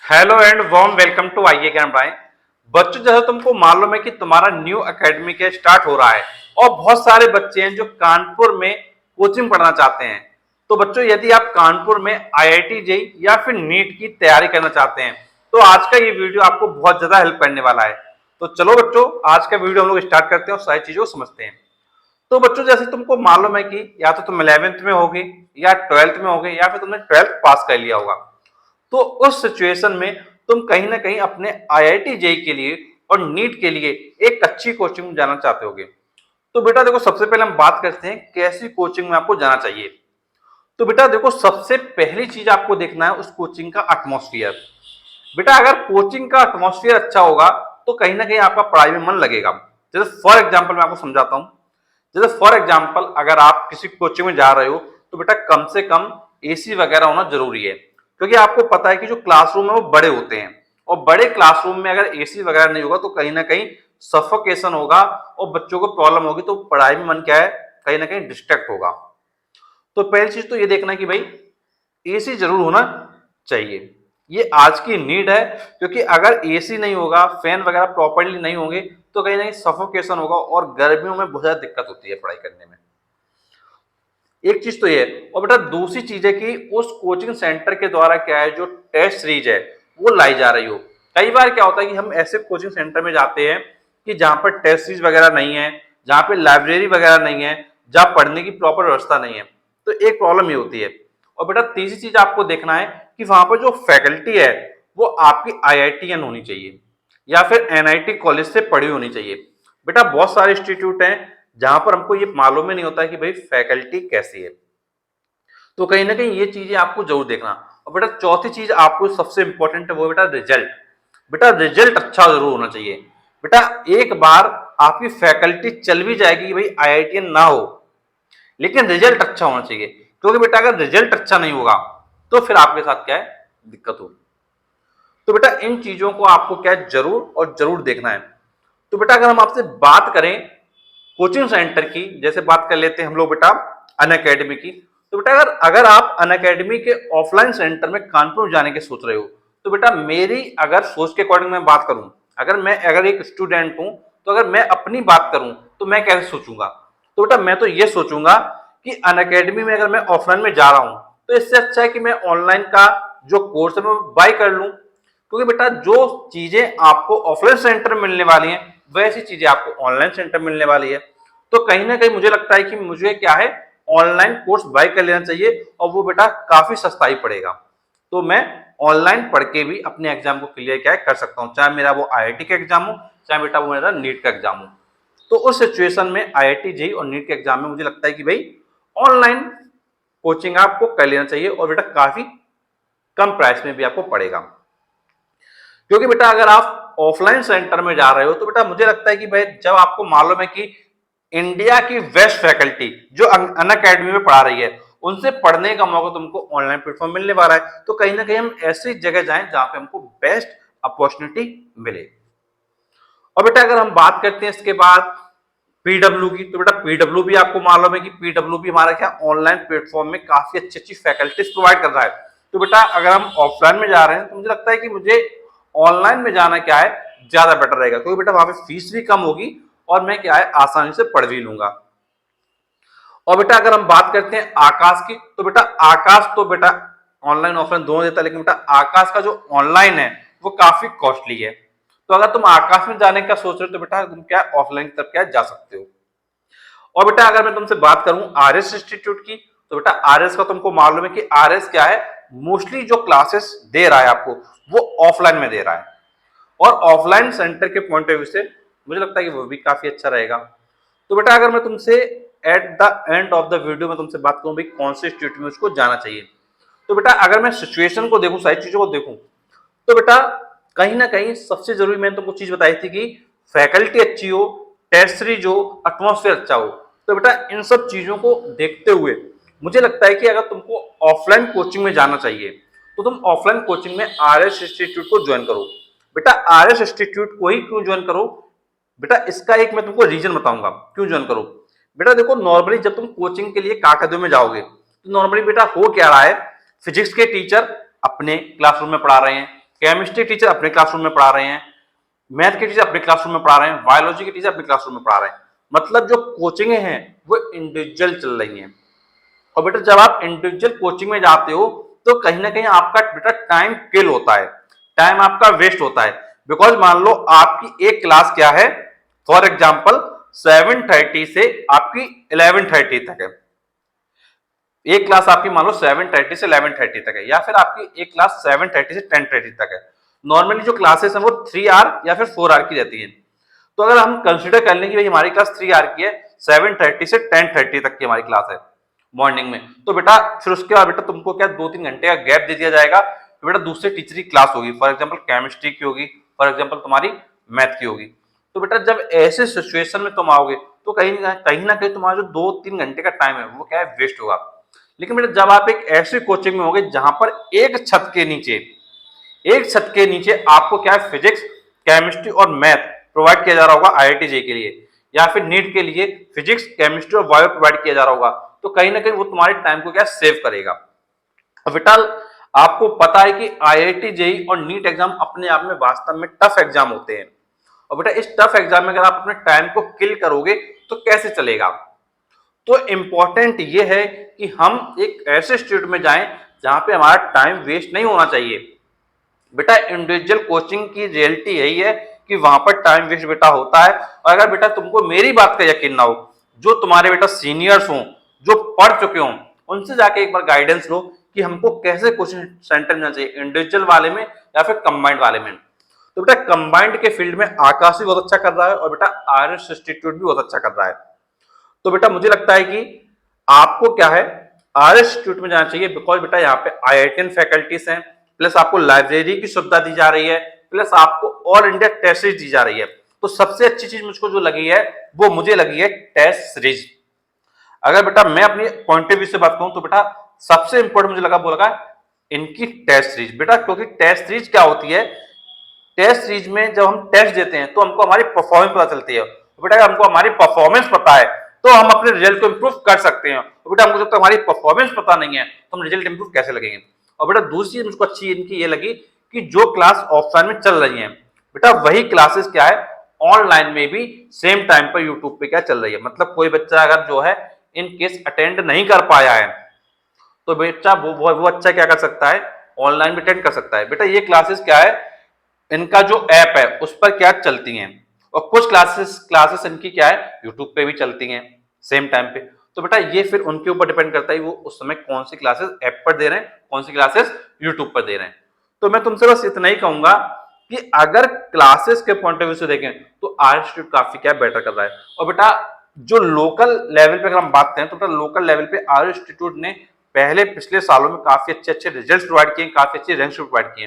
Hello and warm welcome to IA Gyan भाई। बच्चों, जैसे तुमको मालूम है कि तुम्हारा न्यू एकेडमिक ईयर स्टार्ट हो रहा है और बहुत सारे बच्चे हैं जो कानपुर में कोचिंग पढ़ना चाहते हैं। तो बच्चों, यदि आप कानपुर में आईआईटी जेई या फिर नीट की तैयारी करना चाहते हैं तो आज का ये वीडियो आपको बहुत ज्यादा हेल्प करने वाला है। तो चलो बच्चों, आज का वीडियो हम लोग स्टार्ट करते हैं और सारी चीजों को समझते हैं। तो बच्चों, जैसे तुमको मालूम है कि या तो तुम 11th में होगे या 12th में होगे या फिर तुमने 12th पास कर लिया होगा। तो उस सिचुएशन में तुम कहीं ना कहीं अपने आईआईटी जेई के लिए और नीट के लिए एक अच्छी कोचिंग में जाना चाहते होगे। तो बेटा देखो, सबसे पहले हम बात करते हैं कैसी कोचिंग में आपको जाना चाहिए। तो बेटा देखो, सबसे पहली चीज आपको देखना है उस कोचिंग का एटमॉस्फेयर। बेटा अगर कोचिंग का एटमॉस्फेयर अच्छा होगा तो कहीं ना कहीं आपका पढ़ाई में मन लगेगा। जैसे फॉर एग्जाम्पल मैं आपको समझाता हूँ। जैसे फॉर एग्जाम्पल अगर आप किसी कोचिंग में जा रहे हो तो बेटा कम से कम एसी वगैरह होना जरूरी है, क्योंकि आपको पता है कि जो क्लासरूम है वो बड़े होते हैं और बड़े क्लासरूम में अगर एसी वगैरह नहीं होगा तो कहीं ना कहीं सफोकेशन होगा और बच्चों को प्रॉब्लम होगी, तो पढ़ाई में मन क्या है, कहीं ना कहीं डिस्ट्रैक्ट होगा। तो पहली चीज तो ये देखना है कि भाई एसी जरूर होना चाहिए। ये आज की नीड है, क्योंकि अगर एसी नहीं होगा, फैन वगैरह प्रॉपरली नहीं होंगे तो कहीं ना कहीं सफोकेशन होगा और गर्मियों में बहुत ज्यादा दिक्कत होती है पढ़ाई करने में। एक चीज तो ये है। और बेटा दूसरी चीज है कि उस कोचिंग सेंटर के द्वारा क्या है, जो टेस्ट सीरीज है वो लाई जा रही हो। कई बार क्या होता है कि हम ऐसे कोचिंग सेंटर में जाते हैं कि जहां पर टेस्ट सीरीज वगैरह नहीं है, जहां पे लाइब्रेरी वगैरह नहीं है, जहां पढ़ने की प्रॉपर व्यवस्था नहीं है। तो एक प्रॉब्लम ये होती है। और बेटा तीसरी चीज आपको देखना है कि वहां पर जो फैकल्टी है वो आपकी आईआईटीएन होनी चाहिए या फिर एनआईटी कॉलेज से पढ़ी होनी चाहिए। बेटा बहुत सारे इंस्टीट्यूट हैं जहां पर हमको ये मालूम ही नहीं होता कि भाई फैकल्टी कैसी है। तो कहीं ना कहीं ये चीजें आपको जरूर देखना। और बेटा चौथी चीज आपको सबसे इंपॉर्टेंट है वो बेटा रिजल्ट। बेटा रिजल्ट अच्छा जरूर होना चाहिए। बेटा एक बार आपकी फैकल्टी चल भी जाएगी कि भाई आईआईटीएन ना हो, लेकिन रिजल्ट अच्छा होना चाहिए, क्योंकि बेटा अगर रिजल्ट अच्छा नहीं होगा तो फिर आपके साथ क्या है, दिक्कत होगी। तो बेटा इन चीजों को आपको क्या है, जरूर और जरूर देखना है। तो बेटा अगर हम आपसे बात करें कोचिंग सेंटर की, जैसे बात कर लेते हैं हम लोग बेटा अन अकेडमी की। तो बेटा अगर अगर आप अन अकेडमी के ऑफलाइन सेंटर में कानपुर जाने के सोच रहे हो तो बेटा मेरी अगर सोच के अकॉर्डिंग मैं बात करूं, अगर एक स्टूडेंट हूं तो अगर मैं अपनी बात करूं तो मैं कैसे सोचूंगा। तो बेटा मैं तो ये सोचूंगा कि अन अकेडमी में अगर मैं ऑफलाइन में जा रहा हूं तो इससे अच्छा है कि मैं ऑनलाइन का जो कोर्स है मैं बाय कर लूं, क्योंकि बेटा जो चीजें आपको ऑफलाइन सेंटर में मिलने वाली हैं वैसी चीजें आपको ऑनलाइन सेंटर में मिलने वाली है। तो कहीं ना कहीं मुझे लगता है कि मुझे क्या है, ऑनलाइन कोर्स बाय कर लेना चाहिए और वो बेटा काफी सस्ता ही पड़ेगा। तो मैं ऑनलाइन पढ़ के भी अपने एग्जाम को क्लियर क्या है कर सकता हूँ, चाहे मेरा वो आईआईटी का एग्जाम हो, चाहे बेटा वो मेरा नीट का एग्जाम हो। तो उस सिचुएशन में आईआईटी जेई और नीट के एग्जाम में मुझे लगता है कि भाई ऑनलाइन कोचिंग आपको कर लेना चाहिए और बेटा काफी कम प्राइस में भी आपको पड़ेगा। क्योंकि बेटा अगर आप ऑफलाइन सेंटर में जा रहे हो तो बेटा मुझे लगता है कि भाई जब आपको मालूम है कि इंडिया की बेस्ट फैकल्टी जो अन अकेडमी में पढ़ा रही है उनसे पढ़ने का मौका तुमको ऑनलाइन प्लेटफॉर्म मिलने वाला है, तो कहीं ना कहीं हम ऐसी जगह जाएं जहां पे हमको बेस्ट अपॉर्चुनिटी मिले। और बेटा अगर हम बात करते हैं इसके बाद पीडब्ल्यू की, तो बेटा पीडब्ल्यू भी आपको मालूम है कि पीडब्ल्यू भी हमारा क्या ऑनलाइन प्लेटफॉर्म में काफी अच्छी अच्छी फैकल्टीज प्रोवाइड कर रहा है। तो बेटा अगर हम ऑफलाइन में जा रहे हैं तो मुझे लगता है कि मुझे ऑनलाइन में जाना क्या है, ज्यादा बेटर रहेगा, क्योंकि बेटा वहां पे फीस भी कम होगी और मैं क्या है आसानी से पढ़ भी लूंगा। और बेटा अगर हम बात करते हैं आकाश की, तो बेटा आकाश तो बेटा ऑनलाइन ऑफलाइन दोनों देता है, लेकिन बेटा आकाश का जो ऑनलाइन है वो काफी कॉस्टली है। तो अगर तुम आकाश में जाने का सोच रहे हो तो बेटा तुम क्या ऑफलाइन की तरफ क्या जा सकते हो। और बेटा अगर मैं तुमसे बात करूं आरएस इंस्टीट्यूट की, तो बेटा आरएस का तुमको मालूम है कि आरएस क्या है, मोस्टली जो क्लासेस दे रहा है आपको वो ऑफलाइन में दे रहा है। और ऑफलाइन सेंटर के पॉइंट ऑफ व्यू से मुझे लगता है कि वो भी काफी अच्छा रहेगा। तो बेटा अगर मैं तुमसे at the end of the video में तुमसे बात करूं भाई कौन से इंस्टीट्यूट में उसको जाना चाहिए, तो बेटा अगर मैं सिचुएशन को देखूं, सारी चीजों को देखूं, तो बेटा कहीं ना कहीं सबसे जरूरी मैंने तुमको चीज बताई थी कि फैकल्टी अच्छी हो, टेस्ट सीरीज हो, एटमॉस्फेयर अच्छा हो। तो बेटा इन सब चीजों को देखते हुए मुझे लगता है कि अगर तुमको ऑफलाइन कोचिंग में जाना चाहिए तो तुम ऑफलाइन कोचिंग में आरएस इंस्टीट्यूट को ज्वाइन करो। बेटा आरएस इंस्टीट्यूट को ही क्यों ज्वाइन करो, बेटा इसका एक मैं तुमको रीजन बताऊंगा क्यों ज्वाइन करो। बेटा देखो, नॉर्मली जब तुम कोचिंग के लिए काकद्वीप में जाओगे तो नॉर्मली बेटा हो क्या रहा है, फिजिक्स के टीचर अपने क्लासरूम में पढ़ा रहे हैं, केमिस्ट्री टीचर अपने क्लासरूम में पढ़ा रहे हैं, मैथ के टीचर अपने क्लासरूम में पढ़ा रहे हैं, बायोलॉजी के टीचर अपने क्लासरूम में पढ़ा रहे हैं। मतलब जो कोचिंगें हैं वो इंडिविजुअल चल रही हैं। और बेटा जब आप इंडिविजुअल कोचिंग में जाते हो तो कहीं ना कहीं आपका बेटा टाइम किल होता है, टाइम आपका वेस्ट होता है। बिकॉज मान लो आपकी एक क्लास क्या है, फॉर एग्जाम्पल 7:30 से आपकी 11:30 तक है। एक क्लास आपकी मान लो 7:30 से 11:30 तक है, या फिर आपकी एक क्लास 7:30 से 10:30 तक है। नॉर्मली जो क्लासेस हैं वो 3 आवर या फिर 4 आवर की रहती है। तो अगर हम कंसिडर कर लें कि भाई हमारी क्लास 3 आवर की है, 7:30 से 10:30 तक की हमारी क्लास है मॉर्निंग में, तो बेटा फिर उसके बाद बेटा तुमको क्या 2-3 घंटे का गैप दे दिया जाएगा। तो बेटा दूसरे टीचर की क्लास होगी, फॉर एग्जाम्पल केमिस्ट्री की होगी, फॉर एग्जाम्पल तुम्हारी मैथ की होगी। तो बेटा जब ऐसे सिचुएशन में तुम आओगे तो कहीं ना कहीं तुम्हारा जो 2-3 घंटे का टाइम है वो क्या है, वेस्ट होगा। लेकिन बेटा जब आप एक ऐसी कोचिंग में होगे जहां पर एक छत के नीचे आपको क्या है, फिजिक्स, केमिस्ट्री और मैथ प्रोवाइड किया जा रहा होगा आईआईटी जेईई के लिए, या फिर नीट के लिए फिजिक्स, केमिस्ट्री और बायो प्रोवाइड किया जा रहा होगा, तो कहीं ना कहीं वो तुम्हारे टाइम को क्या सेव करेगा। बेटा आपको पता है कि आईआईटी जेईई और नीट एग्जाम अपने आप में वास्तव में टफ एग्जाम होते हैं। और बेटा इस टफ एग्जाम में अगर आप अपने टाइम को किल करोगे तो कैसे चलेगा। तो इंपॉर्टेंट ये है कि हम एक ऐसे इंस्टीट्यूट में जाएं जहां पे हमारा टाइम वेस्ट नहीं होना चाहिए। बेटा इंडिविजुअल कोचिंग की रियलिटी यही है कि वहां पर टाइम वेस्ट बेटा होता है। और अगर बेटा तुमको मेरी बात का यकीन ना हो, जो तुम्हारे बेटा सीनियर्स हों, जो पढ़ चुके हों, उनसे जाके एक बार गाइडेंस लो कि हमको कैसे कोचिंग सेंटर मिलना चाहिए, इंडिविजुअल वाले में या फिर कंबाइंड वाले में। तो बेटा कंबाइंड के फील्ड में आकाश भी बहुत अच्छा कर रहा है और बेटा आर्यस इंस्टीट्यूट भी बहुत अच्छा कर रहा है। तो बेटा मुझे लगता है कि आपको क्या है, आर्यस इंस्टीट्यूट में जाना चाहिए। बिकॉज बेटा यहाँ पे आईआईटीएन फैकल्टीज हैं, प्लस आपको लाइब्रेरी की सुविधा दी जा रही है, प्लस आपको ऑल इंडिया टेस्ट सीरीज दी जा रही है। तो सबसे अच्छी चीज मुझको जो लगी है वो मुझे लगी है टेस्ट सीरीज। अगर बेटा मैं अपनी पॉइंट ऑफ व्यू से बात करूं तो बेटा सबसे इंपॉर्टेंट मुझे लगा वो लगा इनकी टेस्ट सीरीज। बेटा क्योंकि टेस्ट सीरीज क्या होती है, टेस्ट सीरीज में जब हम टेस्ट देते हैं तो हमको हमारी परफॉर्मेंस पता चलती है। तो बेटा अगर हमको हमारी परफॉर्मेंस पता है तो हम अपने रिजल्ट को इंप्रूव कर सकते हैं। तो बेटा हमको जब तक हमारी परफॉर्मेंस पता नहीं है तो हम रिजल्ट इंप्रूव कैसे लगेंगे। और बेटा दूसरी चीज मुझको अच्छी इनकी ये लगी कि जो क्लास ऑफलाइन में चल रही है बेटा वही क्लासेस क्या है ऑनलाइन में भी सेम टाइम पर यूट्यूब पे क्या चल रही है। मतलब कोई बच्चा अगर जो है इन केस अटेंड नहीं कर पाया है तो बेटा वो अच्छा क्या कर सकता है, ऑनलाइन भी अटेंड कर सकता है। बेटा ये क्लासेस क्या है, इनका जो ऐप है उस पर क्या चलती हैं, और कुछ क्लासेस इनकी क्या है यूट्यूब पे भी चलती हैं सेम टाइम पे। तो बेटा ये फिर उनके ऊपर डिपेंड करता है वो उस समय कौन सी क्लासेस ऐप पर दे रहे हैं, कौन सी क्लासेस यूट्यूब पर दे रहे हैं। तो मैं तुमसे बस इतना ही कहूंगा कि अगर क्लासेस के पॉइंट ऑफ व्यू से देखें तो आर्यस इंस्टीट्यूट काफी क्या बेटर कर रहा है। और बेटा जो लोकल लेवल पे अगर हम बात करें तो बेटा लोकल लेवल पे आर्यस इंस्टीट्यूट ने पहले पिछले सालों में काफी अच्छे रिजल्ट्स प्रोवाइड किए, काफी अच्छे रैंक्स प्रोवाइड किए।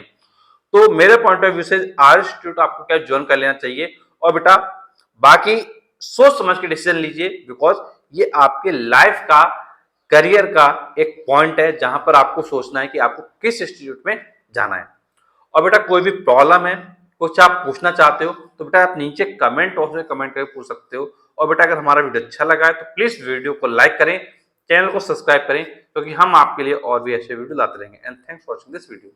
तो मेरे पॉइंट ऑफ व्यू से आर्यस इंस्टीट्यूट आपको क्या ज्वाइन कर लेना चाहिए। और बेटा बाकी सोच समझ के डिसीजन लीजिए, बिकॉज ये आपके लाइफ का, करियर का एक पॉइंट है जहां पर आपको सोचना है कि आपको किस इंस्टीट्यूट में जाना है। और बेटा कोई भी प्रॉब्लम है, कुछ आप पूछना चाहते हो तो बेटा आप नीचे कमेंट बॉक्स में कमेंट करके पूछ सकते हो। और बेटा अगर हमारा वीडियो अच्छा लगा है तो प्लीज वीडियो को लाइक करें, चैनल को सब्सक्राइब करें, क्योंकि हम आपके लिए और भी ऐसे वीडियो लाते रहेंगे। And thanks for watching this video.